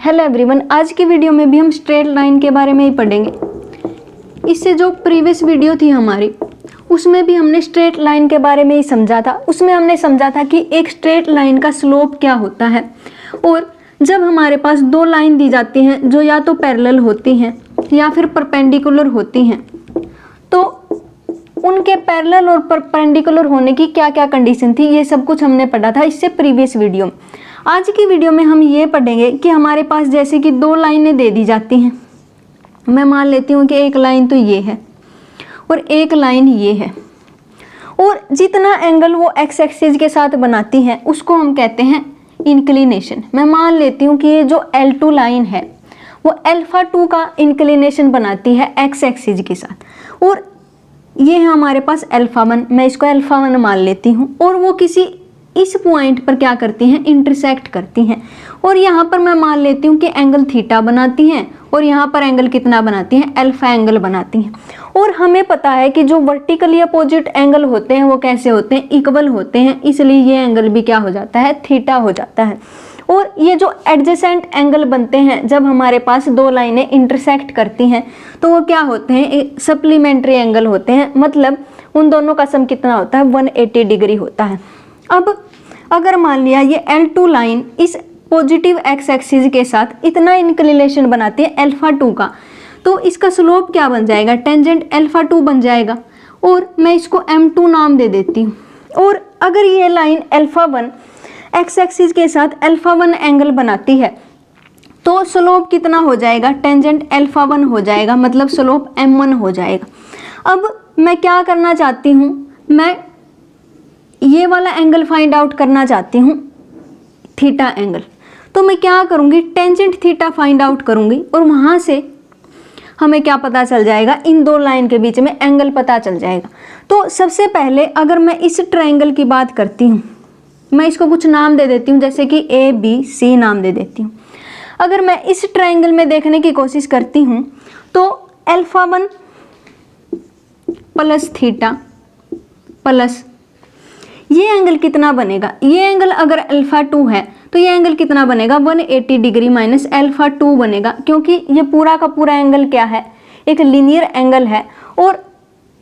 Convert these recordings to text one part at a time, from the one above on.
Hello everyone, आज की video में भी हम स्ट्रेट लाइन के बारे में ही पढ़ेंगे। इससे जो प्रीवियस वीडियो थी हमारी, उसमें भी हमने स्ट्रेट लाइन के बारे में ही समझा था। उसमें हमने समझा था कि एक स्ट्रेट लाइन का स्लोप क्या होता है, और जब हमारे पास दो लाइन दी जाती हैं जो या तो पैरेलल होती हैं या फिर परपेंडिकुलर होती हैं, तो उनके पैरेलल और परपेंडिकुलर होने की क्या क्या कंडीशन थी, ये सब कुछ हमने पढ़ा था इससे प्रीवियस वीडियो में। आज की वीडियो में हम ये पढ़ेंगे कि हमारे पास जैसे कि दो लाइनें दे दी जाती हैं। मैं मान लेती हूँ कि एक लाइन तो ये है और एक लाइन ये है, और जितना एंगल वो एक्स एक्सिस के साथ बनाती है उसको हम कहते हैं इंक्लिनेशन। मैं मान लेती हूँ कि ये जो L2 लाइन है वो अल्फा 2 का इंक्लिनेशन बनाती है एक्स एक्सिस के साथ, और ये है हमारे पास अल्फा 1। मैं इसको अल्फा 1 मान लेती हूँ, और वो किसी इस पॉइंट पर क्या करती हैं, इंटरसेक्ट करती हैं। और यहाँ पर मैं मान लेती हूँ कि एंगल थीटा बनाती हैं, और यहाँ पर एंगल कितना बनाती हैं, अल्फा एंगल बनाती हैं। और हमें पता है कि जो वर्टिकली अपोजिट एंगल होते हैं वो कैसे होते हैं, इक्वल होते हैं, इसलिए ये एंगल भी क्या हो जाता है, थीटा हो जाता है। और ये जो एडजेसेंट एंगल बनते हैं जब हमारे पास दो लाइनें इंटरसेक्ट करती हैं, तो वो क्या होते हैं, सप्लीमेंट्री एंगल होते हैं। मतलब उन दोनों का सम कितना होता है, 180 डिग्री होता है। अब अगर मान लिया ये L2 लाइन इस पॉजिटिव एक्स एक्सिस के साथ इतना इंक्लिनेशन बनाती है अल्फा 2 का, तो इसका स्लोप क्या बन जाएगा, टेंजेंट अल्फा 2 बन जाएगा, और मैं इसको M2 नाम दे देती हूँ। और अगर ये लाइन अल्फा 1 एक्स एक्सिस के साथ अल्फा 1 एंगल बनाती है, तो स्लोप कितना हो जाएगा, टेंजेंट अल्फा 1 हो जाएगा, मतलब स्लोप M1 हो जाएगा। अब मैं क्या करना चाहती हूँ, मैं ये वाला एंगल फाइंड आउट करना चाहती हूँ, थीटा एंगल। तो मैं क्या करूँगी, टेंजेंट थीटा फाइंड आउट करूँगी, और वहाँ से हमें क्या पता चल जाएगा, इन दो लाइन के बीच में एंगल पता चल जाएगा। तो सबसे पहले अगर मैं इस ट्रायंगल की बात करती हूँ, मैं इसको कुछ नाम दे देती हूँ, जैसे कि ABC नाम दे देती हूँ। अगर मैं इस ट्रायंगल में देखने की कोशिश करती हूँ, तो अल्फा 1 प्लस थीटा प्लस ये एंगल कितना बनेगा, ये एंगल अगर अल्फा 2 है तो ये एंगल कितना बनेगा, 180 डिग्री माइनस अल्फा 2 बनेगा, क्योंकि ये पूरा का पूरा एंगल क्या है, एक लीनियर एंगल है, और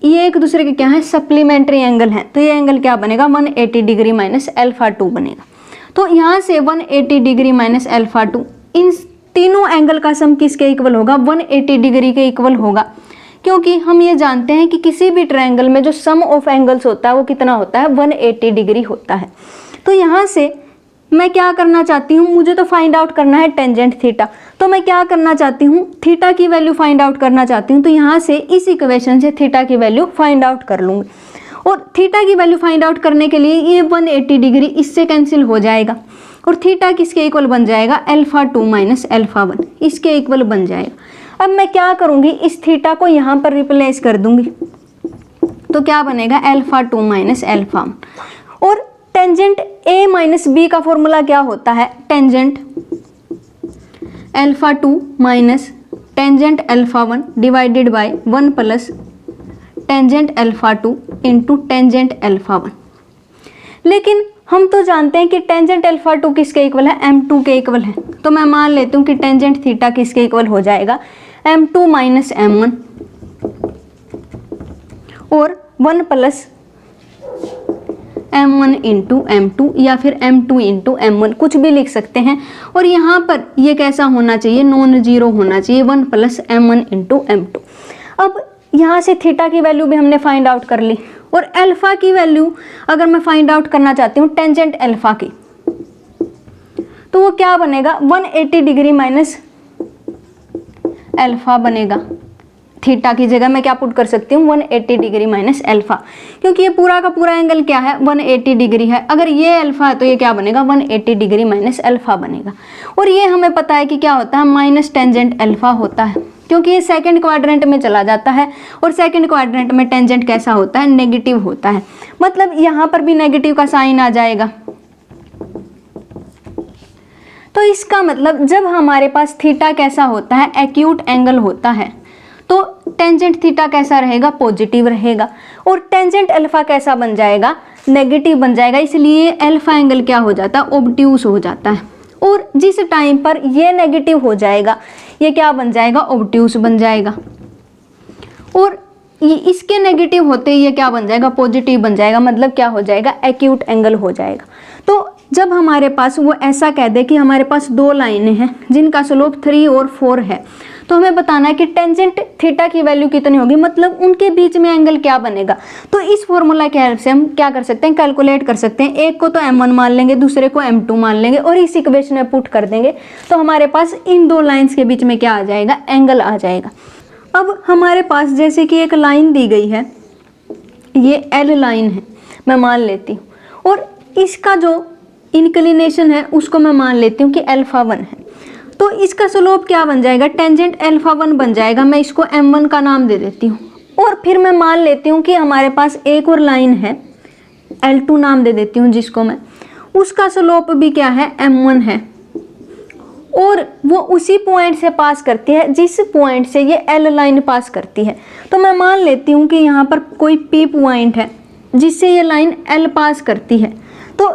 ये एक दूसरे के क्या है, सप्लीमेंट्री एंगल है। तो ये एंगल क्या बनेगा, 180 डिग्री माइनस अल्फा 2 बनेगा। तो यहाँ से 180 डिग्री माइनस अल्फा 2, इन तीनों एंगल का सम किसके इक्वल होगा, 180 डिग्री के इक्वल होगा, क्योंकि हम ये जानते हैं कि किसी भी ट्रायंगल में जो सम ऑफ एंगल्स होता है वो कितना होता है, 180 डिग्री होता है। तो यहाँ से मैं क्या करना चाहती हूँ, मुझे तो फाइंड आउट करना है टेंजेंट थीटा। तो मैं क्या करना चाहती हूँ, थीटा की वैल्यू फाइंड आउट करना चाहती हूँ। तो यहाँ से इस इक्वेशन से थीटा की वैल्यू फाइंड आउट कर लूँगी, और थीटा की वैल्यू फाइंड आउट करने के लिए ये 180 डिग्री इससे कैंसिल हो जाएगा, और थीटा किसके इक्वल बन जाएगा, अल्फा 2 माइनस अल्फा 1, इसके इक्वल बन जाएगा। अब मैं क्या करूँगी, इस थीटा को यहाँ पर रिप्लेस कर दूँगी, तो क्या बनेगा, अल्फा 2 माइनस अल्फा 1। और टेंजेंट A माइनस B का फॉर्मूला क्या होता है, tangent alpha 2 minus tangent alpha 1 divided by 1 plus tangent alpha 2 into tangent alpha 1। लेकिन हम तो जानते हैं कि टेंजेंट अल्फा 2 किसके इक्वल है, M2 के इक्वल है। तो मैं मान लेती हूँ कि टेंजेंट थीटा किसके इक्वल हो जाएगा, M2 माइनस M1, और 1 प्लस M1 इंटू M2, या फिर M2 इंटू M1, कुछ भी लिख सकते हैं। और यहाँ पर ये कैसा होना चाहिए, नॉन जीरो होना चाहिए, 1 प्लस M1 इंटू M2। अब यहाँ से थीटा की वैल्यू भी हमने फाइंड आउट कर ली, और अल्फा की वैल्यू अगर मैं फाइंड आउट करना चाहती हूँ टेंजेंट अल्फा की, तो वो क्या बनेगा, 180 डिग्री माइनस अल्फा बनेगा। थीटा की जगह मैं क्या पुट कर सकती हूँ, 180 डिग्री माइनस अल्फा, क्योंकि ये पूरा का पूरा एंगल क्या है, 180 डिग्री है। अगर ये अल्फा है तो ये क्या बनेगा, 180 डिग्री माइनस अल्फा बनेगा। और ये हमें पता है कि क्या होता है, माइनस टेंजेंट अल्फा होता है, क्योंकि ये सेकंड क्वाड्रेंट में चला जाता है, और सेकंड क्वाड्रेंट में टेंजेंट कैसा होता है, नेगेटिव होता है। मतलब यहाँ पर भी नेगेटिव का साइन आ जाएगा। तो इसका मतलब जब हमारे पास थीटा कैसा होता है, एक्यूट एंगल होता है, तो टेंजेंट थीटा कैसा रहेगा, पॉजिटिव रहेगा, और टेंजेंट अल्फा कैसा बन जाएगा, नेगेटिव बन जाएगा। इसलिए अल्फा एंगल क्या हो जाता है, ऑब्ट्यूस हो जाता है। और जिस टाइम पर ये नेगेटिव हो जाएगा ये क्या बन जाएगा, ऑब्ट्यूस बन जाएगा। और ये इसके नेगेटिव होते ही ये क्या बन जाएगा, पॉजिटिव बन जाएगा, मतलब क्या हो जाएगा, एक्यूट एंगल हो जाएगा। तो जब हमारे पास वो ऐसा कह दे कि हमारे पास दो लाइनें हैं जिनका स्लोप 3 और 4 है, तो हमें बताना है कि टेंजेंट थीटा की वैल्यू कितनी होगी, मतलब उनके बीच में एंगल क्या बनेगा। तो इस फॉर्मूला के हेल्प से हम क्या कर सकते हैं, कैलकुलेट कर सकते हैं। एक को तो m1 मान लेंगे, दूसरे को m2 मान लेंगे और इस इक्वेशन में पुट कर देंगे, तो हमारे पास इन दो लाइन्स के बीच में क्या आ जाएगा, एंगल आ जाएगा। अब हमारे पास जैसे कि एक लाइन दी गई है, ये L लाइन है मैं मान लेती हूँ, और इसका जो इंक्लिनेशन है उसको मैं मान लेती हूँ कि α1 है। तो इसका स्लोप क्या बन जाएगा, टेंजेंट α1 बन जाएगा। मैं इसको m1 का नाम दे देती हूँ। और फिर मैं मान लेती हूँ कि हमारे पास एक और लाइन है, L2 नाम दे देती हूँ जिसको मैं, उसका स्लोप भी क्या है, m1 है, और वो उसी पॉइंट से पास करती है जिस पॉइंट से ये L लाइन पास करती है। तो मैं मान लेती हूँ कि यहाँ पर कोई P पॉइंट है जिससे ये लाइन L पास करती है। तो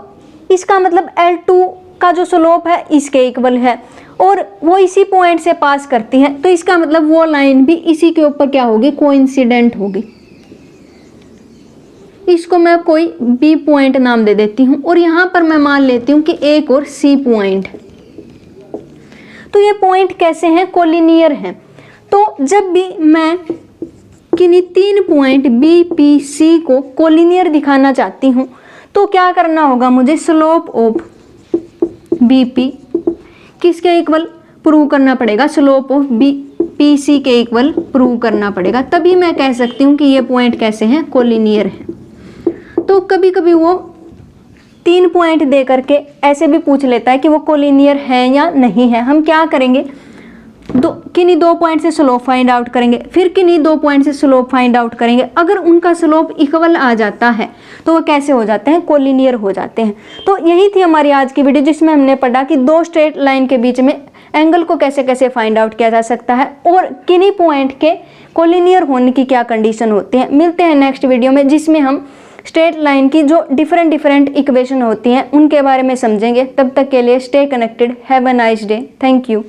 इसका मतलब L2 का जो स्लोप है इसके इक्वल है और वो इसी पॉइंट से पास करती है, तो इसका मतलब वो लाइन भी इसी के ऊपर क्या होगी, कोइंसिडेंट होगी। इसको मैं कोई B पॉइंट नाम दे देती हूँ और यहाँ पर मैं मान लेती हूँ कि एक और C पॉइंट। तो ये पॉइंट कैसे हैं, कोलिनियर हैं। तो जब भी मैं किन्हीं 3 पॉइंट B, P, C को कोलिनियर दिखाना चाहती हूँ तो क्या करना होगा, मुझे स्लोप ऑफ BP किसके इक्वल प्रूव करना पड़ेगा, स्लोप ऑफ PC के इक्वल प्रूव करना पड़ेगा, तभी मैं कह सकती हूँ कि ये पॉइंट कैसे हैं, कोलिनियर हैं। तो कभी कभी वो 3 पॉइंट दे करके ऐसे भी पूछ लेता है कि वो कोलिनियर है या नहीं है। हम क्या करेंगे, किन्हीं 2 पॉइंट से स्लोप फाइंड आउट करेंगे, फिर किन्हीं 2 पॉइंट से स्लोप फाइंड आउट करेंगे। अगर उनका स्लोप इक्वल आ जाता है तो वो कैसे हो जाते हैं, कोलिनियर हो जाते हैं। तो यही थी हमारी आज की वीडियो जिसमें हमने पढ़ा कि 2 स्ट्रेट लाइन के बीच में एंगल को कैसे कैसे फाइंड आउट किया जा सकता है और किन्हीं पॉइंट के कोलिनियर होने की क्या कंडीशन होती है। मिलते हैं नेक्स्ट वीडियो में जिसमें हम स्ट्रेट लाइन की जो डिफरेंट इक्वेशन होती हैं उनके बारे में समझेंगे। तब तक के लिए stay connected, have a nice day, thank you.